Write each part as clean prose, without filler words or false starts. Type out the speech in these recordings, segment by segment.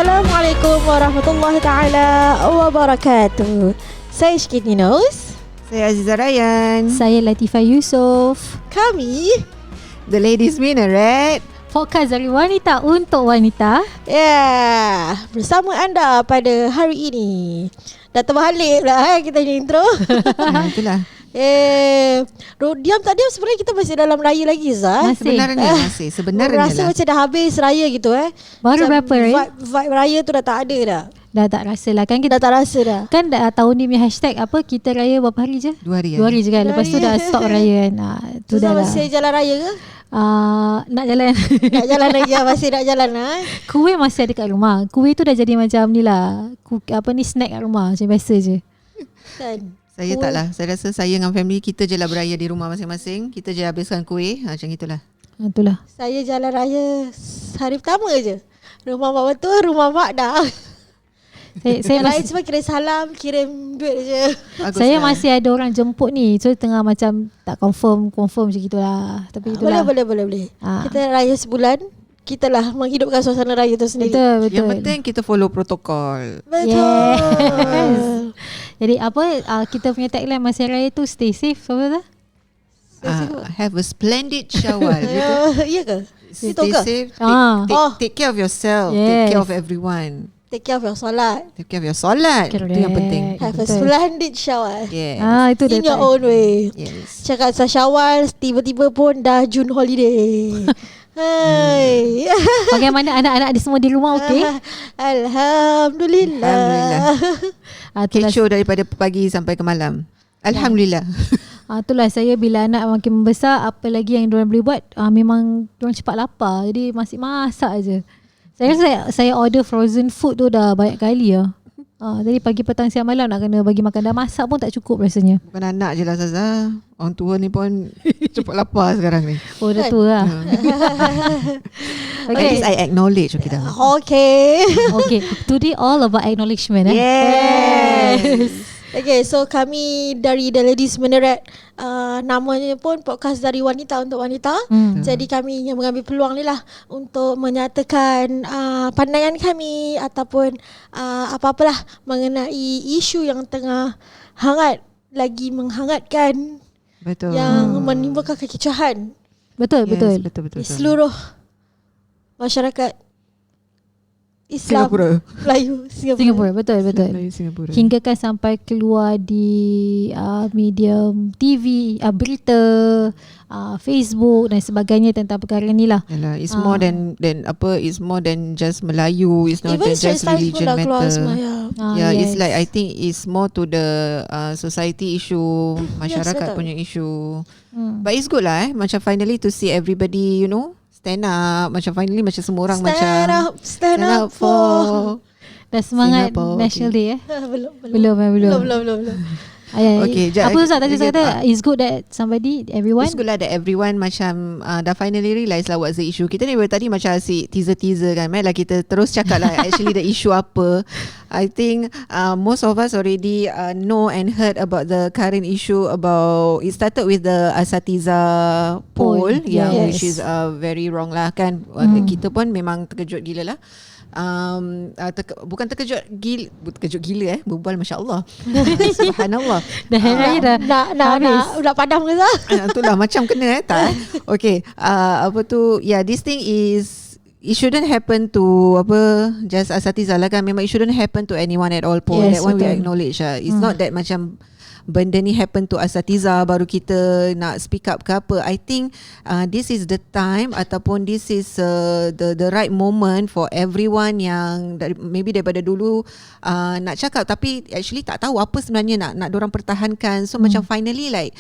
Assalamualaikum warahmatullahi taala wabarakatuh. Saya Shkini Nose. Saya Aziza Ryan. Saya Latifah Yusof. Kami The Ladies Minaret. Podcast dari wanita untuk wanita. bersama anda pada hari ini. Dah terbalik pula kita punya intro. Itulah. Diam tak diam sebenarnya kita masih dalam raya lagi Zah. Sebenarnya rasa macam dah habis raya gitu Baru macam berapa Ray? vibe raya tu dah tak ada dah. Dah tak rasa lah kan kita Dah tak rasa dah. kan tahun ni punya hashtag apa, kita raya berapa hari je? 2 hari. 2 hari je kan. Lepas tu dah stop raya kan. Tu dah lah. Masih jalan raya ke? Nak jalan. Nak jalan lagi masih nak jalan Kuih masih ada kat rumah. Kuih tu dah jadi macam ni lah. Snack kat rumah macam biasa je. Kan. Saya tak lah. Saya rasa saya dengan family kita je lah beraya di rumah masing-masing. Kita je habiskan kuih. Macam itulah. Itulah. Saya jalan raya hari pertama je. Rumah mak betul, rumah mak dah. Saya Yang lain masih, semua kirim salam, kirim duit je. saya masih ada orang jemput ni. So tengah macam tak confirm macam gitulah. Tapi itulah. Boleh. Kita raya sebulan, kita lah menghidupkan suasana raya tu sendiri. Betul. Yang penting kita follow protokol. Betul. Yes. Jadi kita punya tagline masa raya tu stay safe, apa tu? Have a splendid Syawal. Ya ke? Stay Itu ke? safe. Take care of yourself. Yes. Take care of everyone. Take care of your solat. Take care of your solat. Itu yang penting. Have a Betul. splendid Syawal. Yes. Itu In your own way. Yes. Cakap pasal Syawal, tiba-tiba pun dah June holiday. Hai. Bagaimana anak-anak dia semua di rumah okey? Alhamdulillah. Kecoh daripada pagi sampai ke malam. Alhamdulillah. Itulah saya bila anak makin membesar, apa lagi yang diorang boleh buat, memang diorang cepat lapar. Jadi masih masak je. Saya order frozen food tu dah banyak kali lah. Jadi pagi, petang, siang, malam nak kena bagi makan. Dah masak pun tak cukup rasanya. Bukan anak je lah Zaza. Orang tua ni pun cepat lapar sekarang ni. Oh dah tua lah. At least I acknowledge. Okay dah. Okay. Okay, today all about acknowledgement. Yes. Okay, so kami dari The Ladies Minaret, namanya pun podcast dari wanita untuk wanita. Jadi kami yang mengambil peluang ni lah untuk menyatakan pandangan kami ataupun apa-apalah mengenai isu yang tengah hangat, lagi menghangatkan, Betul. yang menimbulkan kekecohan Betul. di seluruh masyarakat Islam Melayu Singapura. Betul. Singapura. Hingga kan sampai keluar di medium TV, berita, Facebook dan sebagainya tentang perkara ni lah. Yalah, it's more than it's more than just Melayu. It's not Even just religion matter. It's like I think it's more to the society issue, masyarakat betul. punya issue. But it's good lah macam finally to see everybody, stand up. Macam finally macam semua orang stand up for Dah semangat Singapore, National Day belum. Okay, apa Ustaz tadi saya kata it's good that everyone it's good lah that everyone macam dah finally realise lah what's the issue. Kita ni tadi macam asyik teaser kan, lah kita terus cakap lah actually the issue apa. I think most of us already know and heard about the current issue about, it started with the Asatiza poll, which is very wrong lah kan. Kita pun memang terkejut gila lah. Bukan terkejut gila berbual masya-Allah. Subhanallah. dah hari raya dah nak padam ke Zah? Itulah macam kena tak. Okay, this thing is, it shouldn't happen to just Asatiza lah kan. Memang it shouldn't happen to anyone at all pun. Yes, That one we betul. acknowledge lah. It's not that macam benda ni happen to Asatiza baru kita nak speak up ke apa. I think this is the time ataupun this is the right moment for everyone yang maybe daripada dulu nak cakap tapi actually tak tahu apa sebenarnya nak dorang pertahankan. So macam finally like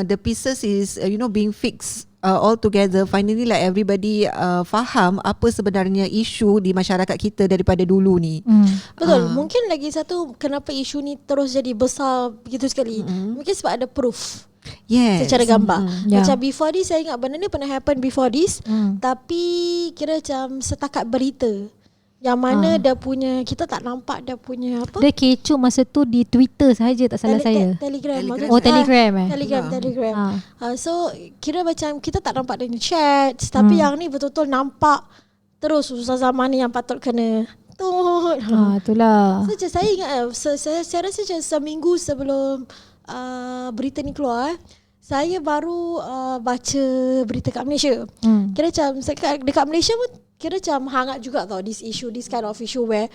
the pieces is being fixed all together. Finally like everybody faham apa sebenarnya isu di masyarakat kita daripada dulu ni. Betul. Mungkin lagi satu kenapa isu ni terus jadi besar begitu sekali. Mungkin sebab ada proof. Yes. Secara gambar. Yeah. Macam before this, saya ingat benda ni pernah happen before this. Tapi kira macam setakat berita. Yang mana dia punya, kita tak nampak dia punya apa? Dia kecoh masa tu di Twitter sahaja, tak salah saya. Telegram. Telegram. So kira macam kita tak nampak dia ni chat, tapi yang ni betul-betul nampak terus Ustazah mana yang patut kena patut. Itulah. So, saya ingat saya rasa macam seminggu sebelum berita ni keluar, saya baru baca berita kat Malaysia. Kira macam dekat Malaysia pun kira macam hangat juga tau this kind of issue where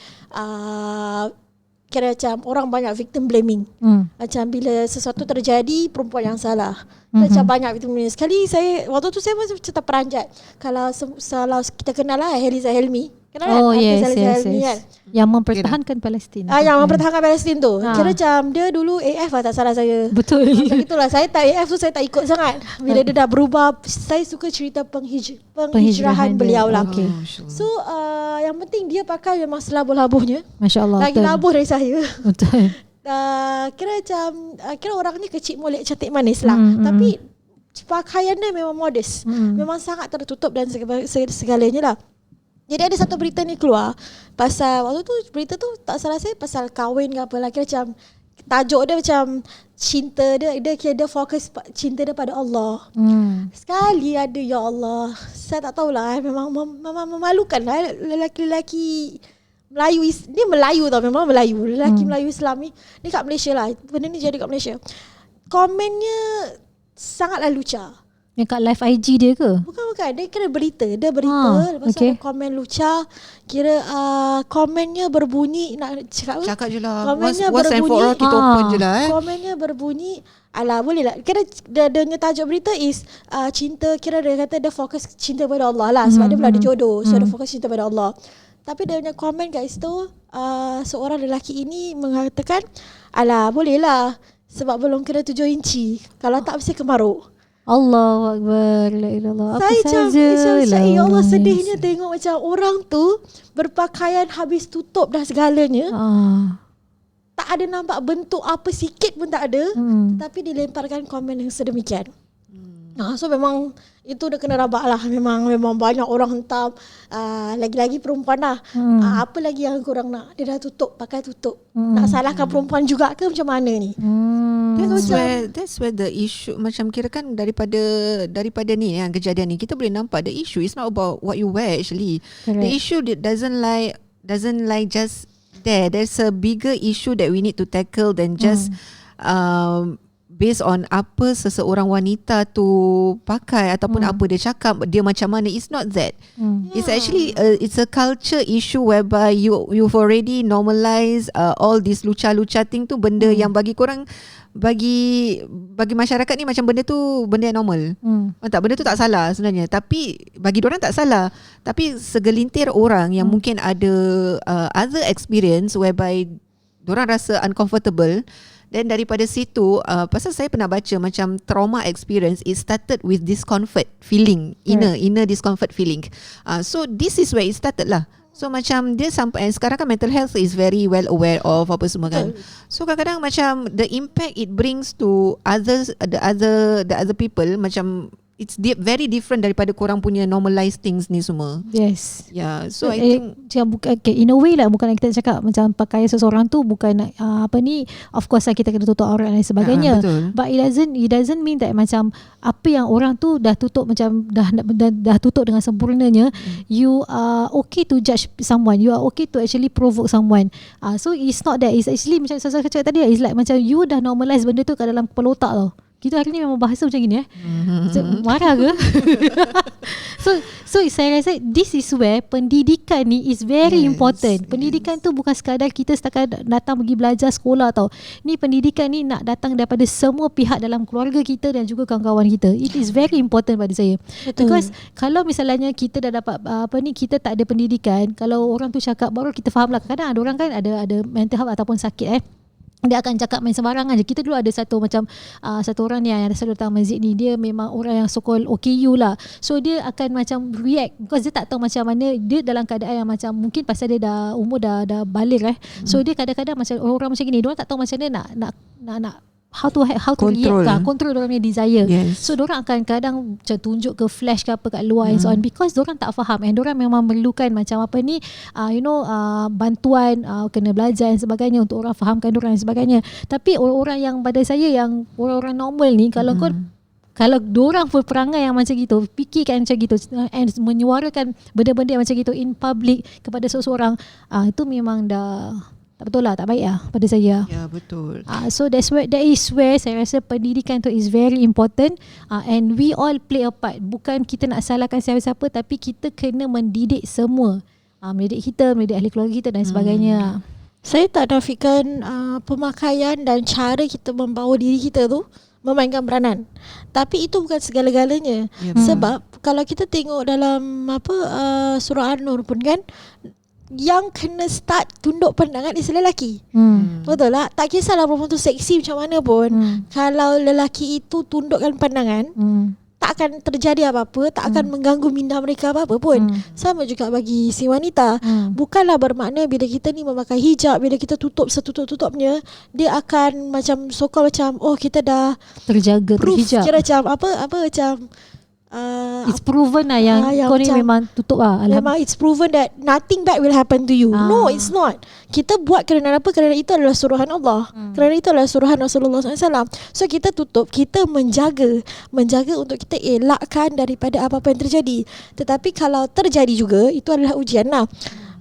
kira macam orang banyak victim blaming. Macam bila sesuatu terjadi, perempuan yang salah. Macam banyak victim blaming. Sekali waktu tu saya macam terperanjat. Kalau kita kenal lah Heliza Helmi. Kenal kan? Yes. Kan? Yang mempertahankan Palestin. Yang mempertahankan Palestin tu. Kira macam dia dulu AF lah, tak salah saya. Betul. Macam itulah. Saya tak AF tu, saya tak ikut sangat. Bila dia dah berubah, saya suka cerita penghijrahan beliau lah. Okay. So yang penting dia pakai memang selabuh-labuhnya. Masya Allah. Lagi labuh dari saya. Betul. Kira macam kira orangnya kecil molek, cantik manis lah. Tapi pakaian dia memang modest. Memang sangat tertutup dan segalanya lah. Jadi ada satu berita ni keluar pasal, waktu tu berita tu tak salah saya pasal kahwin ke apa lah. Kira macam tajuk dia macam cinta dia fokus cinta dia pada Allah. Sekali ada, ya Allah, saya tak tahulah, memang memalukan lah lelaki-lelaki Melayu. Dia Melayu tau, memang Melayu. Lelaki Melayu Islam ni kat Malaysia lah. Benda ni jadi kat Malaysia. Komennya sangatlah lucah. Yang kat live IG dia ke? Bukan. Dia kira berita. Lepas tu ada komen lucah. Kira komennya berbunyi, nak cakap je lah. Komennya Once and for all kita open je lah. Komennya berbunyi, alah boleh lah. Kira dia tajuk berita is cinta. Kira dia kata dia fokus cinta pada Allah lah. Sebab dia belum ada jodoh. So dia fokus cinta pada Allah. Tapi dia punya komen kat situ, seorang lelaki ini mengatakan, alah boleh lah, sebab belum kena 7 inci. Kalau tak mesti kemaruk. Allahu Akbar, la ilallah. Saya macam ya Allah, sedihnya tengok macam orang tu berpakaian habis tutup dah segalanya. Tak ada nampak bentuk apa sikit pun tak ada. Tapi dilemparkan komen yang sedemikian. So memang itu dah kena rabak lah. Memang banyak orang hentam. Lagi-lagi perempuan lah. Apa lagi yang korang nak? Dia dah pakai tutup. Nak salahkan perempuan juga ke macam mana ni? That's where the issue, macam kira kan daripada ni yang kejadian ni, kita boleh nampak the issue is not about what you wear actually. Correct. The issue doesn't like just there. There's a bigger issue that we need to tackle than just based on apa seseorang wanita tu pakai ataupun apa dia cakap, dia macam mana. It's not that. It's actually it's a culture issue whereby you've already normalized all this lucha thing tu, benda yang bagi korang, bagi masyarakat ni macam benda tu benda yang normal. Tak, benda tu tak salah sebenarnya, tapi bagi diorang tak salah. Tapi segelintir orang yang mungkin ada other experience whereby diorang rasa uncomfortable. Dan daripada situ, pasal saya pernah baca macam trauma experience, it started with discomfort feeling, inner discomfort feeling. So this is where it started lah. So macam dia sampai sekarang kan mental health is very well aware of apa semua kan. So kadang-kadang macam the impact it brings to the other people, macam it's very different daripada korang punya normalized things ni semua. Yes. Yeah. So I think in a way lah, bukan kita cakap macam pakaian seseorang tu bukan of course lah kita kena tutup aurat dan sebagainya. But it doesn't mean that macam apa yang orang tu dah tutup, macam dah tutup dengan sempurnanya, you are okay to judge someone, you are okay to actually provoke someone. So it's not that, it's actually macam saya cakap tadi, it's like macam you dah normalize benda tu kat dalam kepala otak tau. Kita hari ni memang bahasa macam gini marah ke? So saya rasa this is where pendidikan ni is very important. Pendidikan tu bukan sekadar kita setakat datang pergi belajar sekolah tau. Ni pendidikan ni nak datang daripada semua pihak dalam keluarga kita dan juga kawan-kawan kita. It is very important pada saya. Because kalau misalnya kita dah dapat kita tak ada pendidikan, kalau orang tu cakap baru kita faham lah. Kadang ada orang kan ada mental health ataupun sakit dia akan cakap main sembarangan je. Kita dulu ada satu orang ni yang selalu datang masjid ni, dia memang orang yang so-called OKU lah. So dia akan macam react because dia tak tahu macam mana, dia dalam keadaan yang macam mungkin pasal dia dah umur dah balik So dia kadang-kadang macam orang macam gini, dia orang tak tahu macam mana nak how to react, control diorang punya desire. So diorang akan kadang macam tunjuk ke flash ke apa kat luar and so on, because diorang tak faham and diorang memang memerlukan macam bantuan, kena belajar dan sebagainya untuk orang fahamkan diorang dan sebagainya. Tapi orang-orang yang pada saya, yang orang-orang normal ni, kalau kau Kalau diorang berperangai yang macam gitu, fikirkan macam gitu and menyuarakan benda-benda yang macam gitu in public kepada seseorang, itu memang dah tak betul lah, tak baik lah pada saya. Ya, betul. So that is where saya rasa pendidikan tu is very important, and we all play a part. Bukan kita nak salahkan siapa-siapa, tapi kita kena mendidik semua, mendidik kita, mendidik ahli keluarga kita dan sebagainya. Saya tak nafikan pemakaian dan cara kita membawa diri kita tu memainkan peranan. Tapi itu bukan segala-galanya. Sebab kalau kita tengok dalam surah An-Nur pun kan, yang kena start tunduk pandangan is lelaki. Betul tak? Tak kisahlah perempuan tu seksi macam mana pun, kalau lelaki itu tundukkan pandangan, tak akan terjadi apa-apa, tak akan mengganggu minda mereka apa-apa pun. Sama juga bagi si wanita. Bukanlah bermakna bila kita ni memakai hijab, bila kita tutup setutup-tutupnya, dia akan macam sokong macam kita dah Terjaga, proof, terhijab. kira macam apa macam It's proven lah yang kau ni macam memang tutup lah. memang it's proven that nothing bad will happen to you. No, it's not. Kita buat kerana apa? Kerana itu adalah suruhan Allah. Kerana itu adalah suruhan Rasulullah SAW. So kita tutup, kita menjaga untuk kita elakkan daripada apa-apa yang terjadi. Tetapi kalau terjadi juga, itu adalah ujian lah.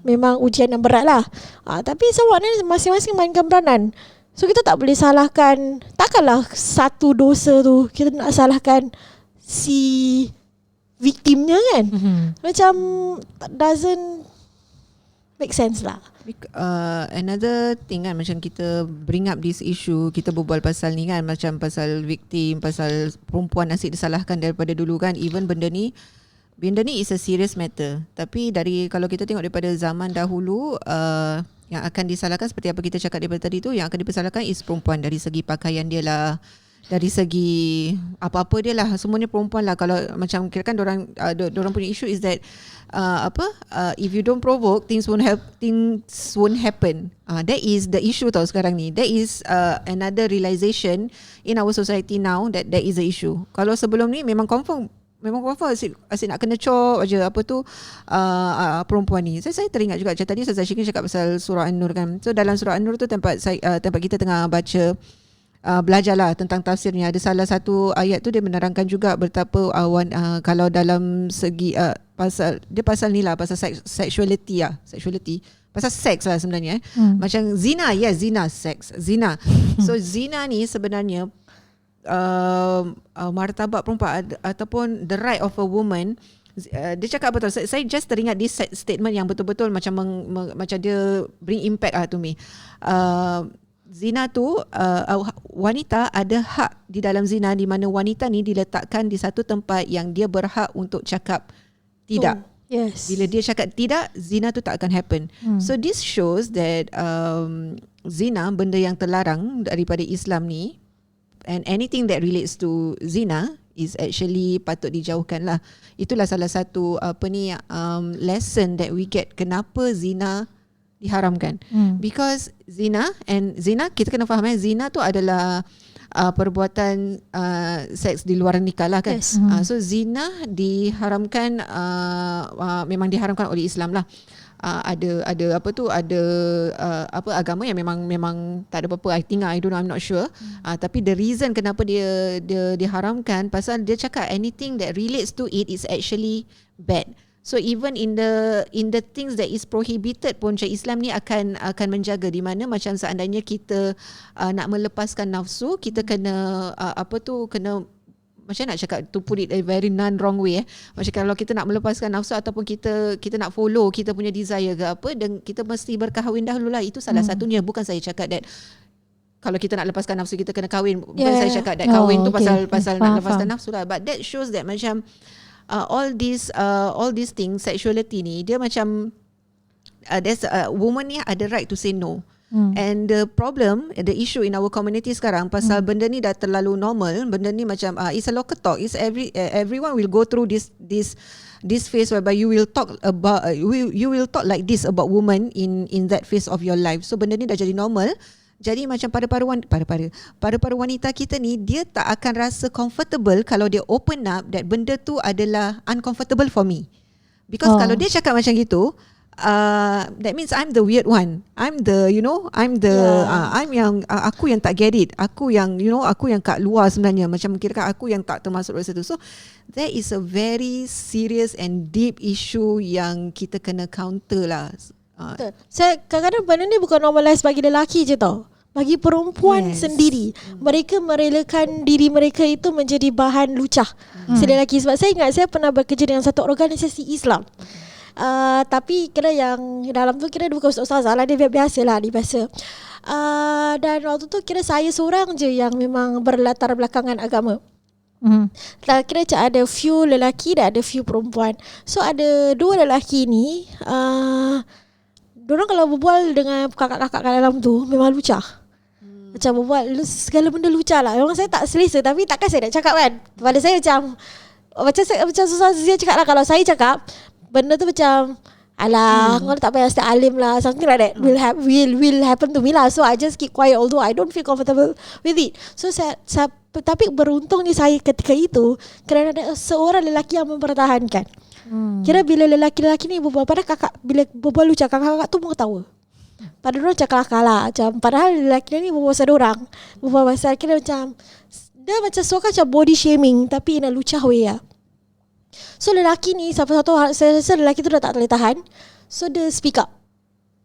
Memang ujian yang berat lah. Tapi sebabnya masing-masing mainkan peranan. So kita tak boleh salahkan. Takkanlah satu dosa tu kita nak salahkan si victimnya kan. Macam doesn't make sense lah. Another thing kan, macam kita bring up this issue, kita berbual pasal ni kan, macam pasal victim, pasal perempuan asyik disalahkan daripada dulu kan. Even benda ni is a serious matter. Tapi kalau kita tengok daripada zaman dahulu, yang akan disalahkan seperti apa kita cakap daripada tadi tu, yang akan disalahkan is perempuan, dari segi pakaian dia lah, dari segi apa-apa dia lah, semuanya perempuan lah. Kalau macam kira kan dorang punya issue is that if you don't provoke, things won't happen. That is the issue tau sekarang ni. That is another realization in our society now, that is the issue. Kalau sebelum ni memang confirm asyik nak kena cop aja perempuan ni. Saya teringat juga macam tadi Ustazah Syikin cakap pasal surah An-Nur kan. So dalam surah An-Nur tu tempat kita tengah baca, belajarlah tentang tafsirnya. Ada salah satu ayat tu dia menerangkan juga betapa kalau dalam segi pasal ni lah, pasal sexuality, pasal seks lah sebenarnya. Macam zina, seks, zina. So zina ni sebenarnya martabat perempuan ataupun the right of a woman. Dia cakap betul. Saya just teringat this statement yang betul-betul macam macam dia bring impact to me. Zina tu, wanita ada hak di dalam zina, di mana wanita ni diletakkan di satu tempat yang dia berhak untuk cakap tidak. Yes. Bila dia cakap tidak, zina tu tak akan happen. So this shows that zina, benda yang terlarang daripada Islam ni, and anything that relates to zina is actually patut dijauhkan lah. Itulah salah satu lesson that we get, kenapa zina diharamkan. Because zina kita kena faham zina tu adalah perbuatan seks di luar nikah lah kan. Yes. So zina diharamkan, memang diharamkan oleh Islam lah. Ada agama yang memang tak ada apa-apa. I don't know, I'm not sure. Tapi the reason kenapa dia diharamkan, pasal dia cakap anything that relates to it is actually bad. So even in the things that is prohibited pun, Islam ni akan menjaga, di mana macam seandainya kita nak melepaskan nafsu, kita kena kena, macam nak cakap, to put it a very non-wrong way. Macam kalau kita nak melepaskan nafsu ataupun kita nak follow kita punya desire ke apa, dan kita mesti berkahwin dahululah. Itu salah satunya. Bukan saya cakap that kalau kita nak lepaskan nafsu kita kena kahwin. Bukan saya cakap that kahwin tu pasal nak lepaskan nafsu lah. But that shows that macam all these things, sexuality ni, dia macam there's woman ni ada right to say no. And the issue in our community sekarang, pasal benda ni dah terlalu normal. Benda ni macam it's a local talk. It's everyone will go through this phase whereby you will talk like this about women in that phase of your life. So benda ni dah jadi normal. Jadi macam para-para wanita kita ni, dia tak akan rasa comfortable kalau dia open up that benda tu adalah uncomfortable for me. Because kalau dia cakap macam gitu, that means I'm the weird one. I'm the I'm yang aku yang tak get it. Aku yang aku yang kat luar sebenarnya, macam kira aku yang tak termasuk dalam situ. So there is a very serious and deep issue yang kita kena counter lah. Betul. Saya kadang-kadang benda ni bukan normalize bagi lelaki je tau. Bagi perempuan sendiri, mereka merelakan diri mereka itu menjadi bahan lucah lelaki. Sebab saya ingat saya pernah bekerja dengan satu organisasi Islam. Tapi kira yang dalam tu kira dia bukan ustazah lah, dia biasa lah, dia biasa. Dan waktu tu kira saya seorang je yang memang berlatar belakangan agama. Kira macam ada few lelaki dan ada few perempuan. So ada 2 lelaki ni, diorang kalau berbual dengan kakak-kakak kat dalam tu memang lucah. Macam berbual segala benda lucah lah. Memang saya tak selesa, tapi takkan saya nak cakap kan. Pada saya macam susah saya cakap lah. Kalau saya cakap benda tu macam alah, kau tak payah stay alim lah, something like that will happen to me lah. So I just keep quiet, although I don't feel comfortable with it. So saya tapi beruntungnya saya ketika itu kerana ada seorang lelaki yang mempertahankan. Kira bila lelaki-lelaki ni berbual, bila berbual lucah, kakak-kakak tu pun ketawa. Padahal orang cakap lah macam, padahal lelaki ni berbual pasal orang, berbual pasal kira macam dia macam suka macam body shaming, tapi in a lucah way lah. So lelaki ni saya rasa lelaki tu dah tak boleh tahan. So dia speak up.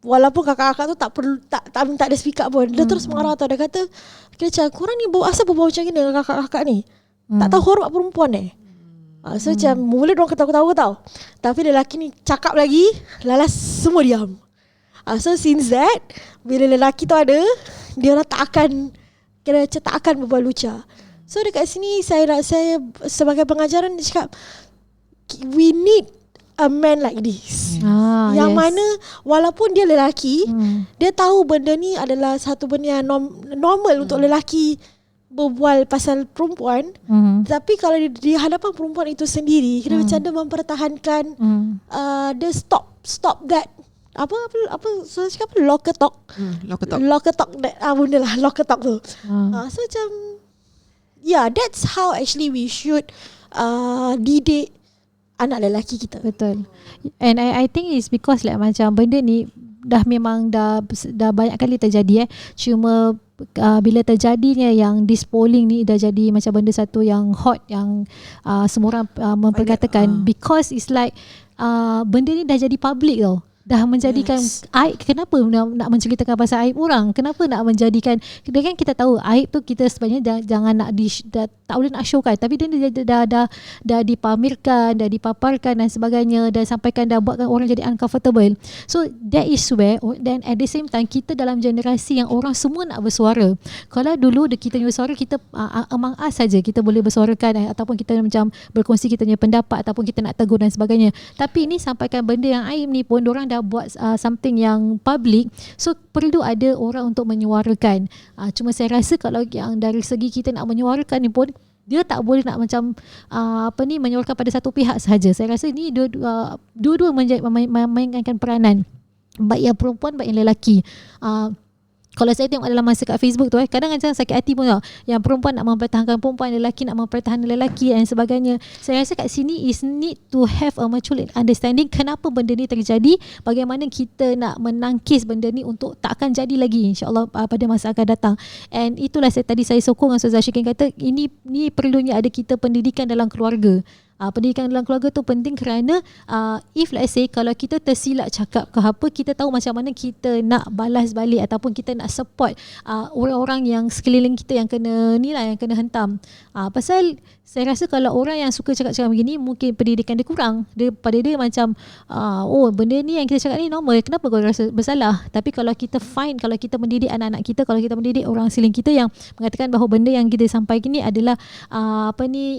Walaupun kakak-kakak tu tak minta dia speak up pun. Dia terus marah tau. Dia kata, kira macam korang ni asal berbual macam ni dengan kakak-kakak ni? Tak tahu hormat perempuan So macam mula diorang ketawa-ketawa tau. Tapi lelaki ni cakap lagi, lalas semua diam. So since that, bila lelaki tu ada, dia orang tak akan berbual lucah. So dekat sini saya sebagai pengajaran dia cakap, we need a man like this. Yang mana walaupun dia lelaki, dia tahu benda ni adalah satu benda yang normal untuk lelaki berbual pasal perempuan. Tapi kalau di hadapan perempuan itu sendiri, kira macam dia mempertahankan, dia stop that apa saya cakap locker talk. Locker talk benda lah locker talk tu. So macam that's how actually we should didik anak lelaki kita. Betul. And I think it's because like macam benda ni dah memang dah banyak kali terjadi cuma bila terjadinya yang this polling ni dah jadi macam benda satu yang hot yang semua orang memperkatakan because it's like benda ni dah jadi public tau. Dah menjadikan aib. Kenapa nak menceritakan pasal aib orang? Kenapa nak menjadikan, kan kita tahu aib tu kita sebenarnya jangan nak tak boleh nak showkan, tapi dia dah dipamerkan, dah dipaparkan dan sebagainya, dan sampaikan dah buatkan orang jadi uncomfortable. So that is where, then at the same time kita dalam generasi yang orang semua nak bersuara. Kalau dulu kita punya suara kita among us saja kita boleh bersuarakan ataupun kita macam berkongsi kita punya pendapat ataupun kita nak tegur dan sebagainya. Tapi ni sampaikan benda yang aib ni pun diorang dah buat something yang public, so perlu ada orang untuk menyuarakan. Cuma saya rasa kalau yang dari segi kita nak menyuarakan ni pun dia tak boleh nak macam menyuarakan pada satu pihak sahaja. Saya rasa ni dua-dua memainkan peranan, baik yang perempuan baik yang lelaki. Kalau saya tengok dalam masa kat Facebook tu kadang macam sakit hati pun tau. Yang perempuan nak mempertahankan perempuan, lelaki nak mempertahankan lelaki dan sebagainya. Saya rasa kat sini is need to have a mutual understanding kenapa benda ni terjadi, bagaimana kita nak menangkis benda ni untuk tak akan jadi lagi insyaAllah pada masa akan datang. And itulah tadi saya sokong Ustazah Syikin kata ini perlunya ada kita pendidikan dalam keluarga. Pendidikan dalam keluarga tu penting kerana if let's say kalau kita tersilap cakap ke apa, kita tahu macam mana kita nak balas balik ataupun kita nak support orang-orang yang sekeliling kita yang kena hentam. Pasal saya rasa kalau orang yang suka cakap-cakap begini, mungkin pendidikan dia kurang. Pada dia macam benda ni yang kita cakap ni normal, kenapa kau rasa bersalah? Tapi kalau kita kalau kita mendidik anak-anak kita, kalau kita mendidik orang sekeliling kita yang mengatakan bahawa benda yang kita sampaikan ni adalah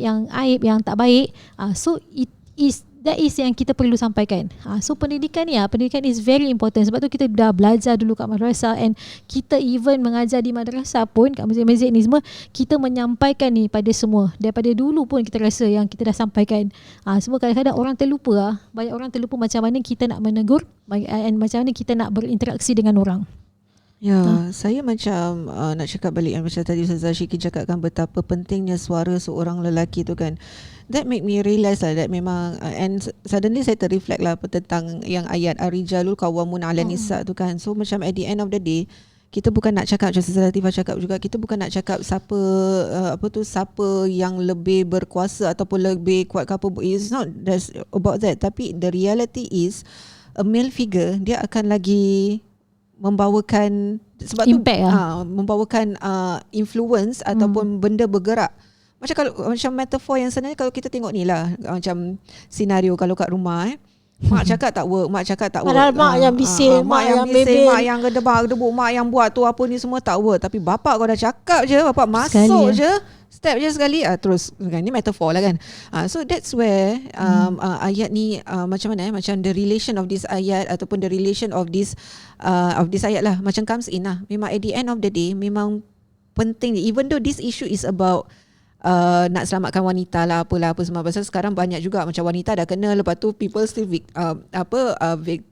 yang aib, yang tak baik, so that is yang kita perlu sampaikan. So pendidikan is very important. Sebab tu kita dah belajar dulu kat madrasah, and kita even mengajar di madrasah pun kat masjid-masjid ni semua, kita menyampaikan ni pada semua. Daripada dulu pun kita rasa yang kita dah sampaikan. Semua kadang-kadang orang terlupa. Banyak orang terlupa macam mana kita nak menegur and macam mana kita nak berinteraksi dengan orang. Saya macam nak cakap balik macam tadi Ustazah Syikin cakapkan betapa pentingnya suara seorang lelaki tu kan. that make me realise lah that memang and suddenly saya terreflect lah tentang yang ayat ar-rijalul qawwamun 'alan nisa tu kan. So macam at the end of the day, kita bukan nak cakap macam Ustazah Latifah cakap juga, kita bukan nak cakap siapa siapa yang lebih berkuasa ataupun lebih kuat ke apa. It's not that's about that, tapi the reality is a male figure dia akan lagi membawakan sebab impact tu membawakan influence ataupun benda bergerak. Macam kalau macam metafor yang sebenarnya kalau kita tengok ni lah, macam senario kalau kat rumah mak cakap tak work, mak cakap tak work. Padahal mak yang bising, mak yang bising, bebel, mak yang gedebak-gedebuk, mak yang buat tu apa ni semua tak work. Tapi bapak kau dah cakap je, bapak masuk Sekali, je, step je sekali, terus kan, ni metafor lah kan. So that's where ayat ni macam mana macam the relation of this ayat ataupun the relation of this ayat lah macam comes in lah. Memang at the end of the day memang penting, even though this issue is about nak selamatkan wanita lah apa semua, pasal sekarang banyak juga macam wanita dah kena, lepas tu people still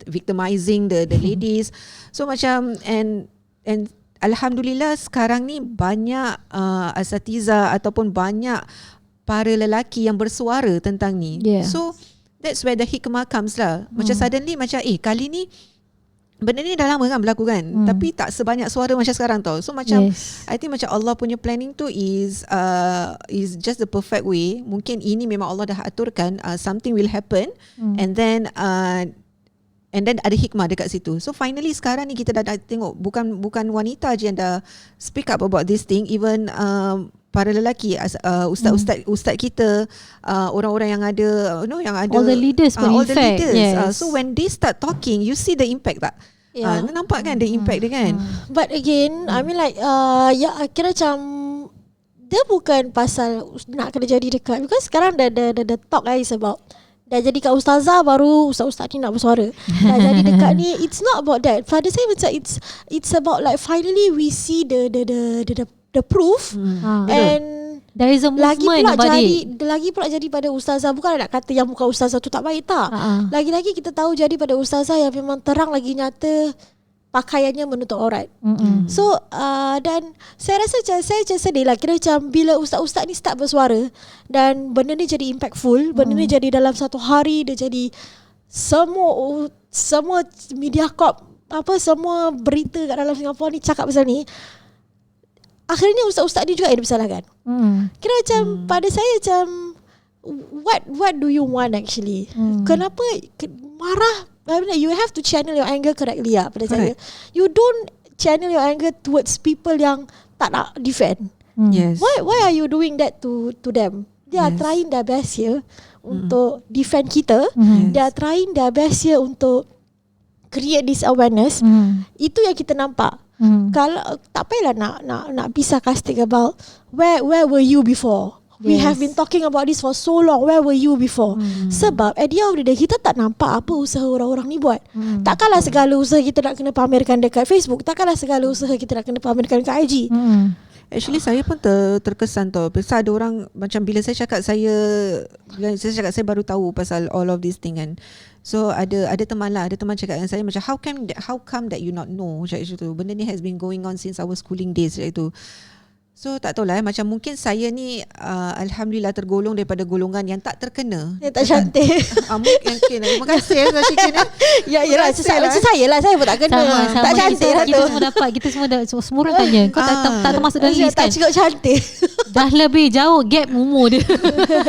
victimizing the ladies. So macam and alhamdulillah sekarang ni banyak asatiza ataupun banyak para lelaki yang bersuara tentang ni. So that's where the hikmah comes lah. Macam suddenly macam kali ni benda ni dah lama kan berlaku kan, tapi tak sebanyak suara macam sekarang tau. So macam I think macam Allah punya planning tu is just the perfect way. Mungkin ini memang Allah dah aturkan, something will happen and then ada hikmah dekat situ. So finally sekarang ni kita dah tengok bukan wanita je yang dah speak up about this thing, even para lelaki, ustaz kita, orang-orang yang ada yang ada all the leaders pun, all in the fact, leaders. So when they start talking, you see the impact tak? Nampak kan the impact dia kan? But again, I mean like kira macam dia bukan pasal nak kena jadi dekat, because sekarang the talk is about dah jadi kat ustazah baru ustaz-ustaz ni nak bersuara. Dah jadi dekat ni, it's not about that. Pada saya macam it's about like finally we see the proof and there is a movement lagi pula jadi pada ustazah. Bukan nak kata yang bukan ustazah tu tak baik, tak. Lagi-lagi kita tahu jadi pada ustazah yang memang terang lagi nyata pakaiannya menutup aurat. So dan saya rasa saya macam sedih lah, kira macam bila ustaz-ustaz ni start bersuara dan benda ni jadi impactful, benda ni jadi dalam satu hari dia jadi semua media corp semua berita kat dalam Singapura ni cakap pasal ni. Akhirnya ustaz-ustaz ni juga yang disalahkan. Kira macam pada saya macam what do you want actually? Kenapa marah? I mean, you have to channel your anger correctly lah pada saya. You don't channel your anger towards people yang tak nak defend. Yes. Why are you doing that to them? They are trying their best here untuk defend kita. They are trying their best here untuk create this awareness. Itu yang kita nampak. Kalau tak payahlah nak be sarcastic about where were you before. We have been talking about this for so long. Where were you before? Sebab at the end of the day kita tak nampak apa usaha orang-orang ni buat. Takkanlah segala usaha kita nak kena pamerkan dekat Facebook. Takkanlah segala usaha kita nak kena pamerkan dekat IG. Actually saya pun terkesan tau. Pasal ada orang macam bila saya cakap saya baru tahu pasal all of this thing kan. So ada teman cakap dengan saya macam how come that you not know macam itu. Benda ni has been going on since our schooling days macam itu. So tak tahulah macam mungkin saya ni alhamdulillah tergolong daripada golongan yang tak terkena. Yang tak cantik. Mungkin. Terima kasih Sashikin. Ya yalah macam saya lah, saya pun tak kena. Sama, tak cantik lah tu. Kita semua dapat, kita semua semua orang tanya. Kau tak termasuk dalam list kan? Tak cukup cantik. Dah lebih jauh gap umur dia.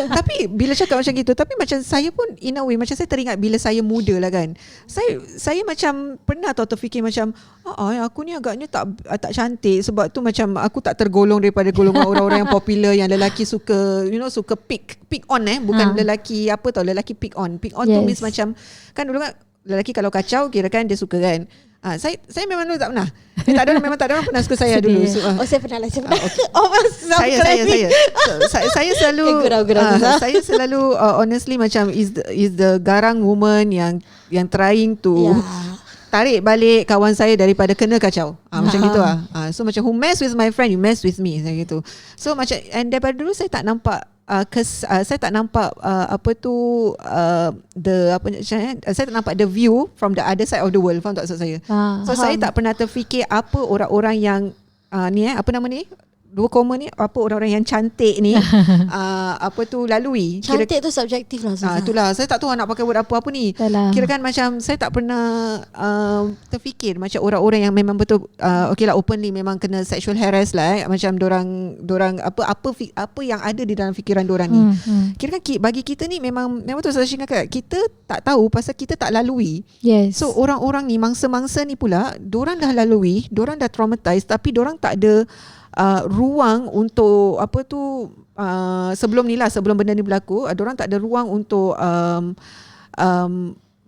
Tapi bila cakap macam gitu, tapi macam saya pun in a way macam saya teringat bila saya muda lah kan. Saya macam pernah terfikir macam aku ni agaknya tak cantik sebab tu macam aku tak tergolong daripada golongan orang-orang yang popular yang lelaki suka suka pick on bukan lelaki lelaki pick on tu means macam kan dulu kan lelaki kalau kacau kira kan dia suka kan. Saya memang dulu tak pernah. Memang tak ada orang pernah suka saya dulu. Saya pernah lah. Okay. Saya selalu saya selalu honestly macam is the garang woman yang trying to tarik balik kawan saya daripada kena kacau. Macam gitu lah. So macam who mess with my friend, you mess with me macam gitu. So macam and daripada dulu saya tak nampak saya tak nampak saya tak nampak the view from the other side of the world. Faham tak maksud saya? So saya tak pernah terfikir apa orang-orang yang ni apa nama ni? dua koma ni apa orang-orang yang cantik ni apa tu lalui. Cantik tu subjektif lah. Itulah saya tak tahu nak pakai word apa ni. Kira kan macam saya tak pernah terfikir macam orang-orang yang memang betul okey lah openly memang kena sexual harass lah macam dorang apa yang ada di dalam fikiran dorang ni. Kira kan bagi kita ni memang tu saya cakap kita tak tahu pasal kita tak lalui. Yes. So orang-orang ni mangsa-mangsa ni pula dorang dah lalui, dorang dah traumatized tapi dorang tak ada ruang untuk apa tu sebelum benda ni berlaku, dorang tak ada ruang untuk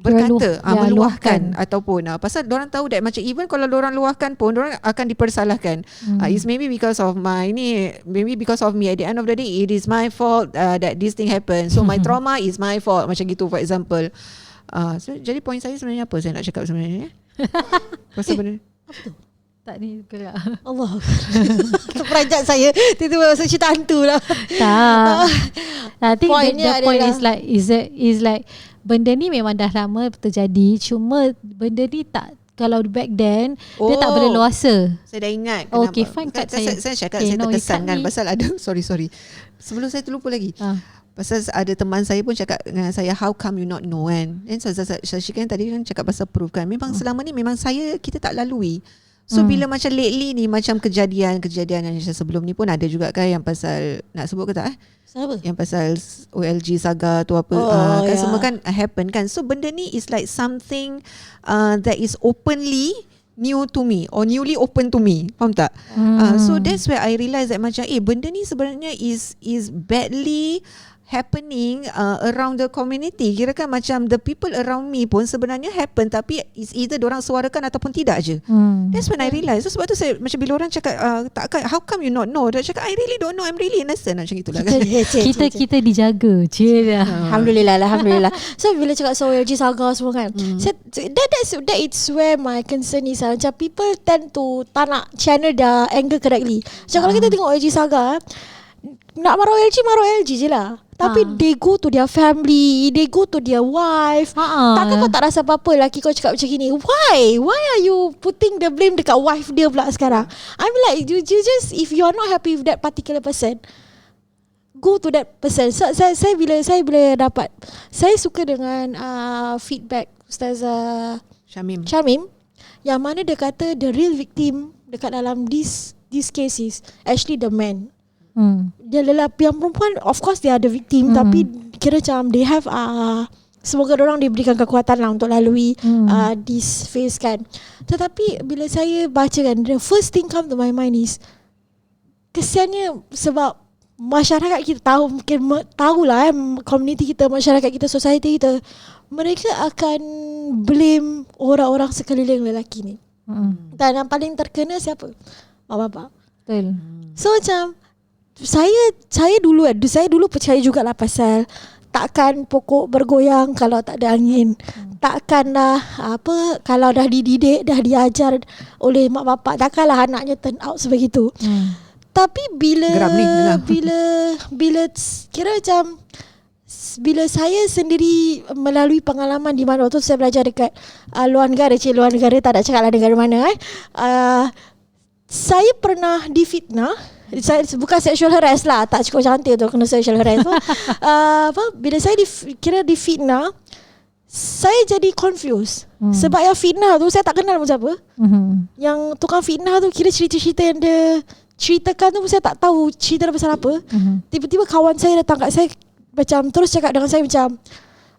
berkata, meluahkan ataupun pasal dorang tahu that macam even kalau dorang luahkan pun dorang akan dipersalahkan. It's maybe because of maybe because of me, at the end of the day it is my fault that this thing happened, so my trauma is my fault, macam gitu for example. So jadi point saya sebenarnya apa saya nak cakap sebenarnya pasal benda apa tu? Tak ni gerak. Allah. Terperanjat saya. Tiba-tiba masuk cerita hantu lah. Tak. I think Pointnya the point adalah is like benda ni memang dah lama terjadi. Cuma benda ni tak, kalau back then dia tak boleh luasa. Saya dah ingat. Okay, fine, cut saya. Saya cakap saya terkesan kan pasal ada sorry. Sebelum saya terlupa lagi. Pasal ada teman saya pun cakap dengan saya, how come you not know kan. Dan saya kan tadi kan cakap pasal proof kan. Memang selama ni memang kita tak lalui. So bila macam lately ni macam kejadian yang sebelum ni pun ada juga kan yang pasal nak sebut ke tak Siapa? yang pasal OLG saga tu apa kan semua kan happen kan. So benda ni is like something that is openly new to me or newly open to me. Faham tak? So that's where I realise that macam benda ni sebenarnya is badly happening around the community. Kira kan macam the people around me pun sebenarnya happen tapi it's either dorang suarakan ataupun tidak je. That's when I realise. So sebab tu saya macam bila orang cakap takkan, how come you not know, dia cakap I really don't know, I'm really innocent macam itulah kan. Kita dijaga. Alhamdulillah. So bila cakap soal OLG saga semua kan, that is where my concern is. Macam people tend to tak nak channel their anger correctly. Macam kalau kita tengok OLG saga, nak marah LG je lah. Tapi they go to their family, they go to their wife. Takkan kau tak rasa apa-apa laki kau cakap macam gini? Why are you putting the blame dekat wife dia pula sekarang? I'm like, you just, if you are not happy with that particular person, go to that person. So, saya bila dapat, saya suka dengan feedback Ustazah Syamim yang mana dia kata the real victim dekat dalam this case is actually the man. Dia lelaki, yang perempuan of course they are the victim, tapi kira macam they have semoga orang diberikan kekuatan lah untuk lalui this phase kan. Tetapi bila saya baca kan, the first thing come to my mind is kesiannya sebab masyarakat kita tahulah community kita, masyarakat kita, society kita, mereka akan blame orang-orang sekeliling lelaki ni. Dan yang paling terkena siapa? Mak bapak. Betul. So macam saya dulu percaya jugalah pasal takkan pokok bergoyang kalau tak ada angin. Takkanlah kalau dah dididik, dah diajar oleh mak bapak, takkanlah anaknya turn out sebegitu. Tapi bila kira macam bila saya sendiri melalui pengalaman di mana waktu saya belajar dekat luar negara tak nak cakap lah negara mana saya pernah difitnah. Saya bukan sexual harass lah, tak cukup cantik tu kena sexual harass. Bila saya kira difitnah, saya jadi confused. Sebab yang fitnah tu saya tak kenal pun siapa. Yang tukang fitnah tu kira cerita-cerita yang dia ceritakan tu saya tak tahu cerita dia pasal apa. Tiba-tiba kawan saya datang kat saya macam terus cakap dengan saya macam,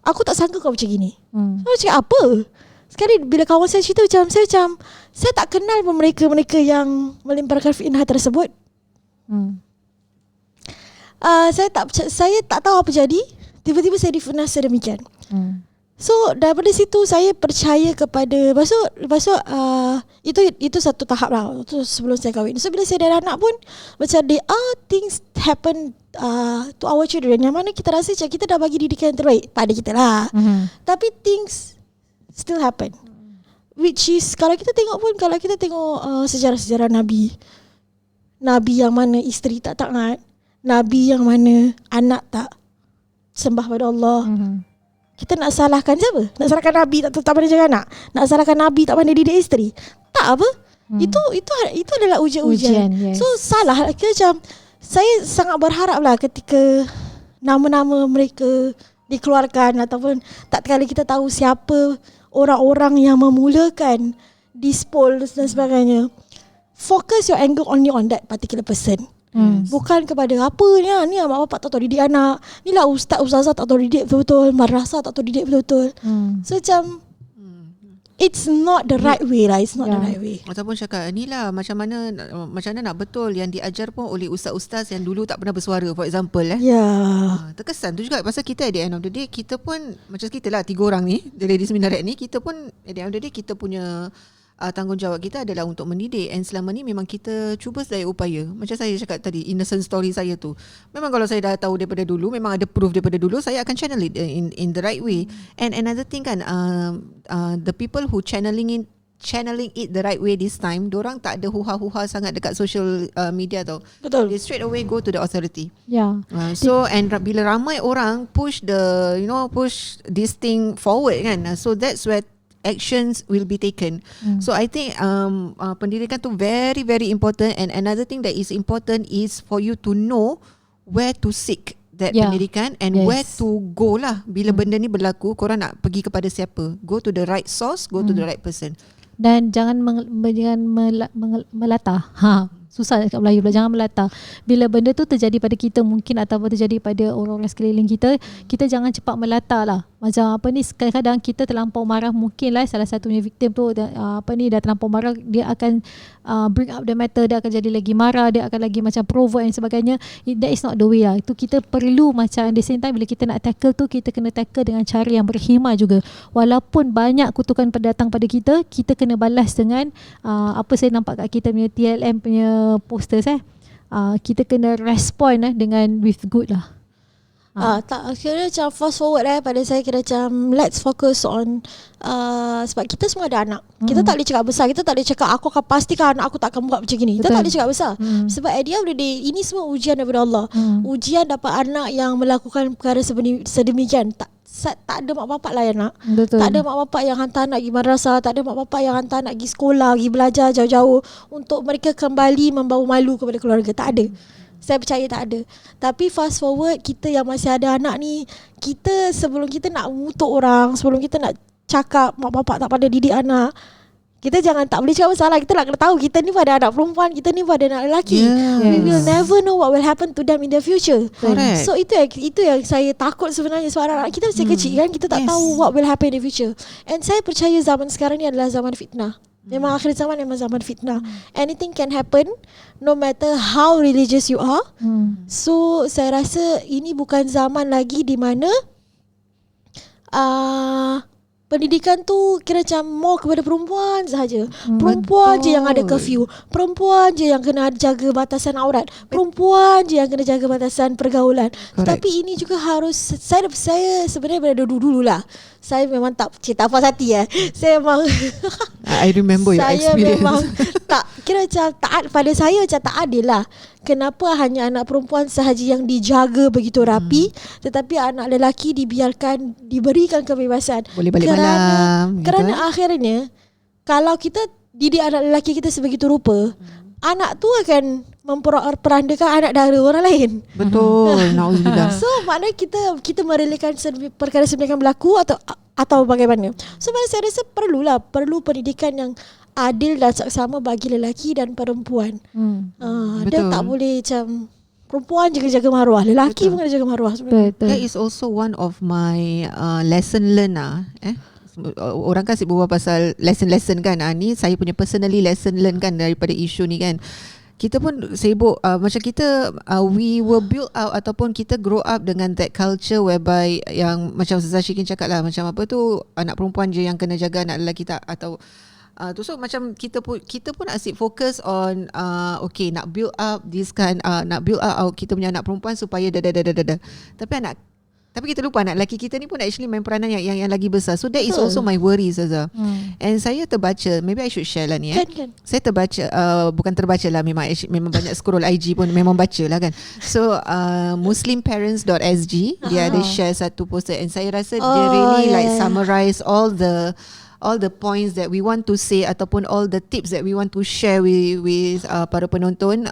aku tak sangka kau macam gini. Saya cakap apa? Sekali bila kawan saya cerita saya tak kenal pun mereka yang melemparkan fitnah tersebut. Saya tak tahu apa jadi. Tiba-tiba saya difitnah sedemikian. So daripada situ saya percaya kepada lepas tu itu satu tahap lah. Itu sebelum saya kahwin. So bila saya ada anak pun macam things happen to our children yang mana kita rasa macam kita dah bagi didikan yang terbaik pada kita lah. Tapi things still happen. Which is kalau kita tengok sejarah-sejarah Nabi yang mana isteri tak taat, Nabi yang mana anak tak sembah pada Allah. Kita nak salahkan siapa? Nak salahkan Nabi tak pandai jaga anak? Nak salahkan Nabi tak pandai didik isteri? Tak apa. Itu adalah ujian-ujian. Yes. So salah kira macam saya sangat berharap lah ketika nama-nama mereka dikeluarkan ataupun tak kali kita tahu siapa orang-orang yang memulakan this poll dan sebagainya. Focus your anger only on that particular person. Bukan kepada apa ni mak bapak tak tahu didik anak, ni lah ustazah tak tahu didik betul-betul, madrasah tak tahu didik betul-betul. So macam it's not the right way lah. It's not the right way. Ataupun cakap ni lah macam mana nak betul yang diajar pun oleh ustaz-ustaz yang dulu tak pernah bersuara, for example. Terkesan tu juga pasal kita at the end of the day, kita pun macam kita lah 3 orang ni, the Ladies Minaret ni, kita pun at the end of the day kita punya tanggungjawab kita adalah untuk mendidik. And selama ni memang kita cuba sedaya upaya. Macam saya cakap tadi, innocent story saya tu, memang kalau saya dah tahu daripada dulu, memang ada proof daripada dulu, saya akan channel it in the right way. And another thing kan, the people who channeling it the right way this time, dorang tak ada huha-huha sangat dekat social media tau. Betul. They straight away go to the authority. So And bila ramai orang push this thing forward kan, so that's where actions will be taken. So I think pendidikan tu very very important. And another thing that is important is for you to know where to seek that pendidikan and where to go lah. Bila benda ni berlaku, korang nak pergi kepada siapa? Go to the right source, go to the right person. Dan jangan melata. Susah cakap Melayu pula. Jangan melata. Bila benda tu terjadi pada kita mungkin ataupun terjadi pada orang-orang sekeliling kita, kita jangan cepat melata lah. Macam apa ni, kadang-kadang kita terlampau marah, mungkin lah salah satunya victim tu dah terlampau marah, dia akan bring up the matter, dia akan jadi lagi marah, dia akan lagi macam provoke dan sebagainya. That is not the way lah. Itu kita perlu macam at the same time, bila kita nak tackle tu, kita kena tackle dengan cara yang berhikmah juga. Walaupun banyak kutukan datang pada kita, kita kena balas dengan apa saya nampak kat kita punya TLM punya posters kita kena respond dengan with good lah. Tak kira macam fast forward pada saya kira macam let's focus on sebab kita semua ada anak. Kita tak boleh cakap besar. Kita tak boleh cakap aku akan pastikan anak aku tak akan buat macam gini. Kita tak boleh cakap besar. Sebab at the end of the day, ini semua ujian daripada Allah. Ujian dapat anak yang melakukan perkara sedemikian. Tak ada mak bapak lah yang nak. Betul. Tak ada mak bapak yang hantar anak pergi madrasah. Tak ada mak bapak yang hantar anak pergi sekolah, pergi belajar jauh-jauh untuk mereka kembali membawa malu kepada keluarga. Tak ada. Saya percaya tak ada. Tapi fast forward, kita yang masih ada anak ni, kita sebelum kita nak mengutuk orang, sebelum kita nak cakap mak bapak tak pandai didik anak, kita jangan tak boleh cakap masalah. Kita nak kena tahu kita ni pada anak perempuan, kita ni pada anak lelaki. We will never know what will happen to them in the future. Correct. So itu yang saya takut sebenarnya. Sebab anak kita masih kecil kan, kita tak tahu what will happen in the future. And saya percaya zaman sekarang ni adalah zaman fitnah. Memang akhir zaman memang zaman fitnah. Anything can happen, no matter how religious you are. So saya rasa ini bukan zaman lagi di mana pendidikan tu kira macam more kepada perempuan sahaja. Perempuan je yang ada curfew. Perempuan je yang kena jaga batasan aurat. Perempuan je yang kena jaga batasan pergaulan. Tapi ini juga harus saya sebenarnya dulu lah. Saya memang tak cerita apa hati Saya memang I remember your experience. Saya memang tak kira macam taat pada saya macam tak adil lah. Kenapa hanya anak perempuan sahaja yang dijaga begitu rapi, tetapi anak lelaki diberikan kebebasan. Boleh balik malam. Kerana akhirnya kalau kita didik anak lelaki kita sebegitu rupa, anak tu akan memperandakan anak dara orang lain. Betul. Nauzubillah. So maknanya kita merelakan perkara sedemikian berlaku atau bagaimana. So saya rasa perlu pendidikan yang adil dan saksama bagi lelaki dan perempuan. Dia tak boleh macam perempuan je kena jaga maruah, lelaki pun kena jaga maruah sebenarnya. That is also one of my lesson learn orang kan berbual pasal lesson kan. Ni saya punya personally lesson learn kan daripada isu ni kan. Kita pun sibuk macam kita we were built out ataupun kita grow up dengan that culture whereby yang macam Ustazah Shikin cakap lah, macam apa tu anak perempuan je yang kena jaga anak lelaki tak, atau so macam kita pun asyik fokus on okay nak build up this kind nak build up kita punya anak perempuan supaya tapi kita lupa anak lelaki kita ni pun actually main peranan yang lagi besar. So that is also my worry, Zaza. And saya terbaca, maybe I should share lah ni Kan. Saya terbaca, bukan terbaca lah, memang banyak scroll IG pun memang baca lah kan. So muslimparents.sg dia ada share satu poster and saya rasa dia really like summarize all all the points that we want to say ataupun all the tips that we want to share with para penonton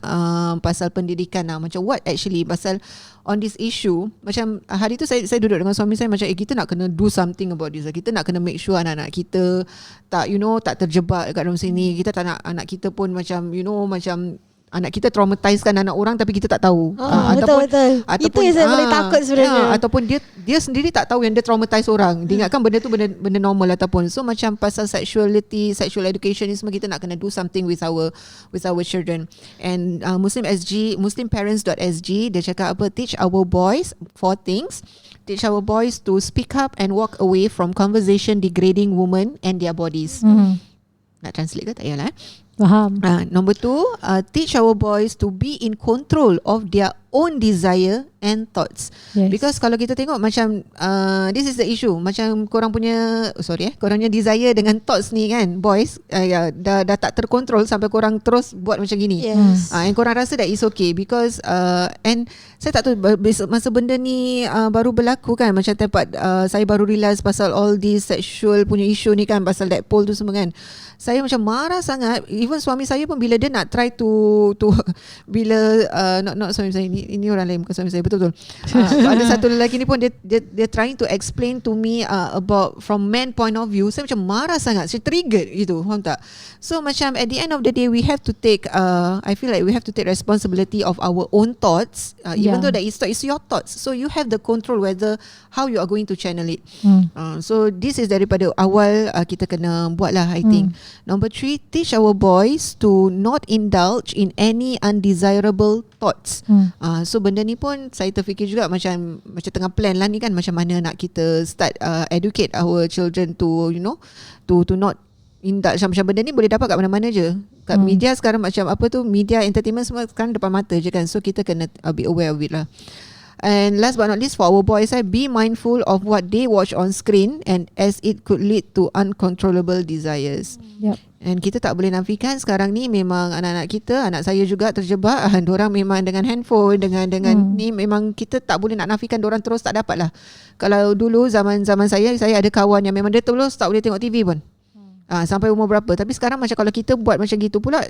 pasal pendidikan macam what actually pasal on this issue. Macam hari tu saya duduk dengan suami saya macam kita nak kena do something about this. Kita nak kena make sure anak-anak kita tak tak terjebak kat dalam sini. Kita tak nak anak kita pun macam macam anak kita traumatisekan anak orang tapi kita tak tahu. Betul. Itu yang saya boleh takut sebenarnya. Ataupun dia sendiri tak tahu yang dia traumatize orang. Dia ingatkan benda tu benda normal ataupun. So macam pasal sexuality, sexual education ni semua kita nak kena do something with our children. And muslimparents.sg dia cakap apa, teach our boys 4 things. Teach our boys to speak up and walk away from conversation degrading women and their bodies. Nak translate ke? Tak payahlah. Faham. Number 2, teach our boys to be in control of their own desire and thoughts. Yes. Because kalau kita tengok macam this is the issue, macam korang punya korangnya desire dengan thoughts ni kan, boys dah tak terkontrol sampai korang terus buat macam gini. Yes. And korang rasa that is okay because and saya tak tahu masa benda ni baru berlaku kan, macam tempat saya baru realise pasal all this sexual punya issue ni kan, pasal that poll tu semua kan. Saya macam marah sangat. Even suami saya pun bila dia nak try to bila not suami saya ini orang lain, bukan suami saya, betul-betul. Ada satu lelaki ni pun dia trying to explain to me about from man point of view. Saya macam marah sangat. Saya triggered gitu, faham tak? So macam at the end of the day we have to take I feel like we have to take responsibility of our own thoughts, even though that it's your thoughts. So you have the control whether how you are going to channel it. So this is daripada awal kita kena buat lah, I think. Number 3, teach our boys to not indulge in any undesirable thoughts. So benda ni pun saya terfikir juga macam tengah plan lah ni kan, macam mana nak kita start educate our children to to not indulge. Macam benda ni boleh dapat kat mana-mana je. Kat media sekarang macam apa tu, media entertainment semua sekarang depan mata je kan. So kita kena be aware of it lah. And last but not least for our boys, be mindful of what they watch on screen and as it could lead to uncontrollable desires. Yep. And kita tak boleh nafikan sekarang ni memang anak-anak kita, anak saya juga terjebak. Diorang memang dengan handphone, dengan ni memang kita tak boleh nak nafikan diorang terus tak dapat lah. Kalau dulu zaman saya ada kawan yang memang dia terus tak boleh tengok TV pun. Sampai umur berapa. Tapi sekarang macam kalau kita buat macam gitu pula,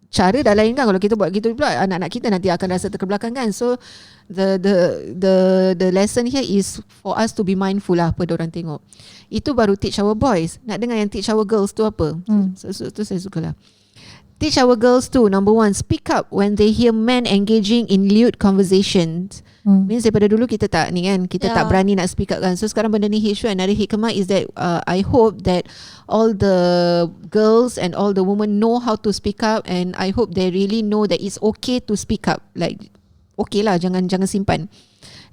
cara dah lain kan. Kalau kita buat gitu pula, anak-anak kita nanti akan rasa terkebelakang kan. So the lesson here is for us to be mindful lah apa diorang tengok. Itu baru teach our boys. Nak dengar yang teach our girls tu apa? So tu saya suka lah. Teach our girls too. Number 1, speak up when they hear men engaging in lewd conversations. Means daripada dulu kita tak ni kan, kita tak berani nak speak up kan. So sekarang benda ni issue. Another hikmah is that I hope that all the girls and all the women know how to speak up, and I hope they really know that it's okay to speak up. Like okay lah, jangan simpan.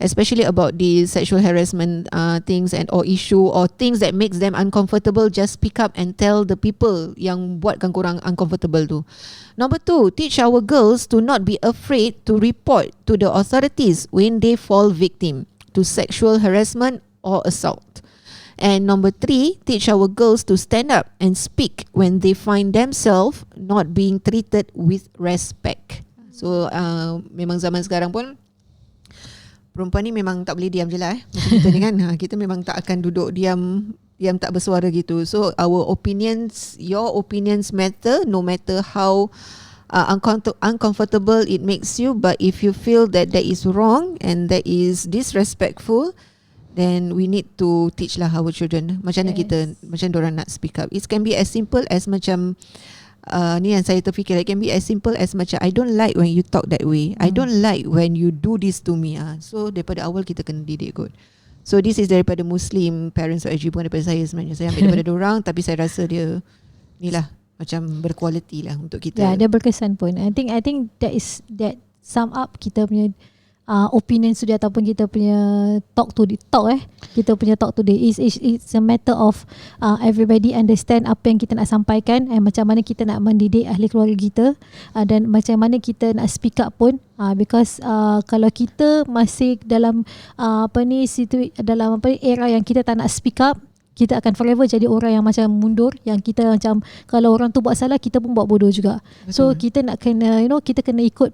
Especially about the sexual harassment things and or issue or things that makes them uncomfortable, just speak up and tell the people yang buatkan korang uncomfortable tu. Number 2, teach our girls to not be afraid to report to the authorities when they fall victim to sexual harassment or assault. And number 3, teach our girls to stand up and speak when they find themselves not being treated with respect. So memang zaman sekarang pun perempuan ni memang tak boleh diam je lah macam kita ni kan. Kita memang tak akan duduk diam tak bersuara gitu. So our opinions, your opinions matter, no matter how uncomfortable it makes you. But if you feel that is wrong and that is disrespectful, then we need to teach lah our children macam mana kita, macam diorang nak speak up. It can be as simple as macam ni yang saya terfikir, it can be as simple as macam I don't like when you talk that way, I don't like when you do this to me. So daripada awal kita kena didik kot. So this is daripada Muslim Parents SG, bukan daripada saya sebenarnya. Saya ambil daripada dorang, tapi saya rasa dia ni lah macam berkualiti lah untuk kita. Dia berkesan pun. I think that sum up kita punya opinion sudah ataupun kita punya kita punya talk today it's a matter of everybody understand apa yang kita nak sampaikan and macam mana kita nak mendidik ahli keluarga kita, dan macam mana kita nak speak up pun, because kalau kita masih dalam dalam era yang kita tak nak speak up, kita akan forever jadi orang yang macam mundur, yang kita macam kalau orang tu buat salah kita pun buat bodoh juga. So kita nak kena kita kena ikut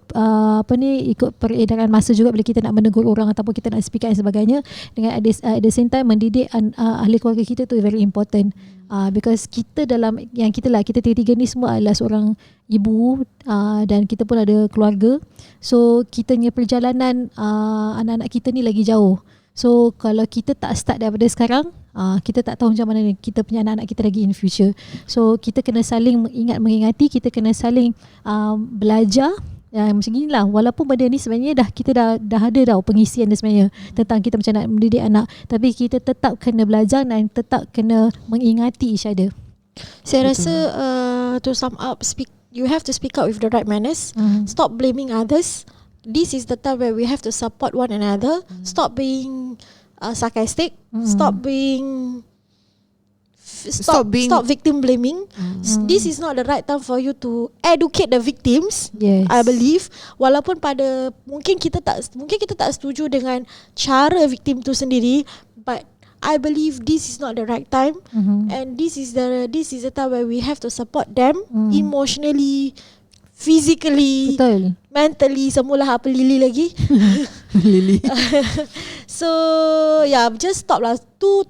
ikut peredaran masa juga bila kita nak menegur orang ataupun kita nak speak out dan sebagainya. Dengan at the same time mendidik ahli keluarga kita tu very important. Because kita dalam yang kita tiga-tiga ni semua adalah seorang ibu dan kita pun ada keluarga. So kita punya perjalanan anak-anak kita ni lagi jauh. So kalau kita tak start daripada sekarang, kita tak tahu macam mana kita punya anak-anak kita lagi in future. So kita kena saling mengingati, kita kena saling belajar. Macam inilah, walaupun benda ni sebenarnya kita dah ada pengisian dan sebenarnya tentang kita macam nak mendidik anak, tapi kita tetap kena belajar dan tetap kena mengingati each other. Saya rasa to sum up, you have to speak out with the right manners. Stop blaming others. This is the time where we have to support one another. Stop being sarcastic. Stop victim blaming. This is not the right time for you to educate the victims. Yes. I believe walaupun mungkin kita tak setuju dengan cara victim tu sendiri, but I believe this is not the right time. And this is the time where we have to support them emotionally, physically, betul, mentally, semualah apa Lily lagi. Lily. So just stop lah. Tu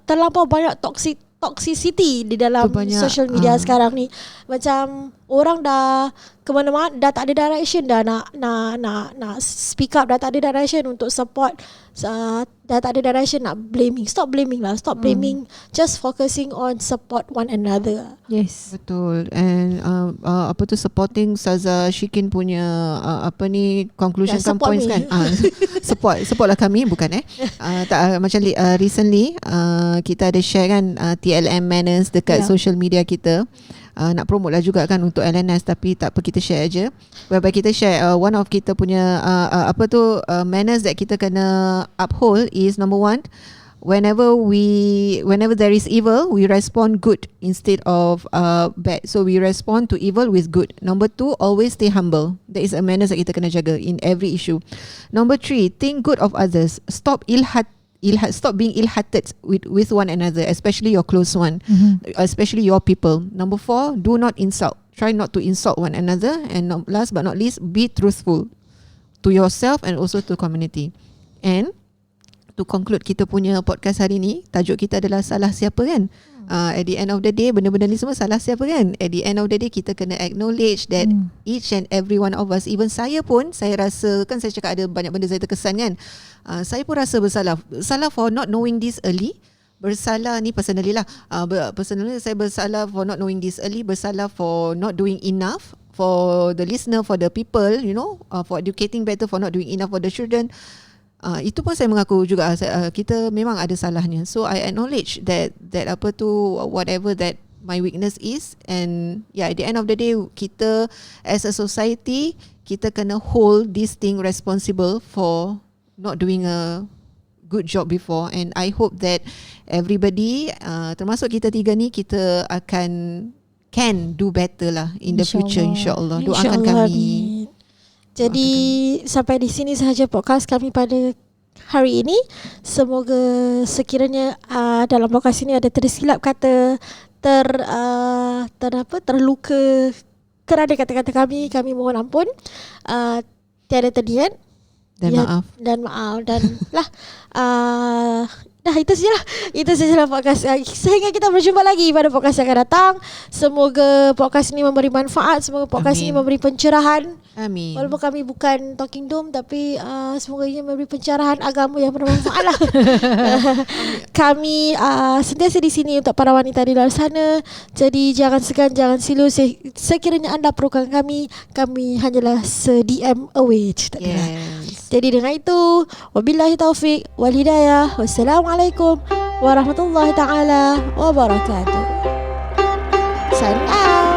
terlampau banyak toxicity di dalam social media sekarang ni. Macam orang dah ke mana-mana, dah tak ada direction, dah nak speak up, dah tak ada direction untuk support, dah tak ada direction nak blaming. Stop blaming lah. Stop blaming. Just focusing on support one another. yes, Betul. And supporting Saza Shikin punya conclusion points me. kan. Support lah kami, bukan macam recently kita ada share kan TLM manners dekat social media kita. Nak promote lah juga kan untuk LNS, tapi tak apa, kita share aje. Whereby kita share one of kita punya manners that kita kena uphold is number one, whenever there is evil, we respond good instead of bad. So we respond to evil with good. Number two, always stay humble. That is a manners that kita kena jaga in every issue. Number three, think good of others. Stop stop being ill-hearted with one another, especially your close one, especially your people. Number four, do not insult. Try not to insult one another. And last but not least, be truthful to yourself and also to community. And to conclude kita punya podcast hari ni, tajuk kita adalah salah siapa kan? At the end of the day, benda-benda ni semua salah siapa kan? At the end of the day, kita kena acknowledge that each and every one of us, even saya pun, saya rasa, kan saya cakap ada banyak benda saya terkesan kan? Saya pun rasa bersalah. Bersalah for not knowing this early. Bersalah ni personally lah. Personally saya bersalah for not knowing this early. Bersalah for not doing enough for the listener, for the people, for educating better, for not doing enough for the children. Itu pun saya mengaku juga, kita memang ada salahnya. So I acknowledge that whatever that my weakness is. And at the end of the day, kita as a society, kita kena hold this thing responsible for not doing a good job before. And I hope that everybody, termasuk kita tiga ni, kita can do better lah in the future, insyaAllah. Doakan kami. Jadi sampai di sini sahaja podcast kami pada hari ini. Semoga sekiranya dalam podcast ini ada tersilap kata, terluka kerana kata-kata kami mohon ampun. Tiada terniat dan maaf dan itu sajalah podcast. Sehingga kita berjumpa lagi pada podcast yang akan datang. Semoga podcast ini memberi manfaat. Semoga podcast ini memberi pencerahan. Amin. Walaupun kami bukan Talking Dome, tapi semoga ia memberi pencerahan agama yang bermanfaat lah. Kami sentiasa di sini untuk para wanita di luar sana. Jadi jangan segan, jangan silu. Sekiranya anda perlukan kami hanyalah se-DM away. Yes. Jadi dengan itu, wabillahi taufik wal hidayah. Wassalamualaikum warahmatullahi taala wabarakatuh. Sign out.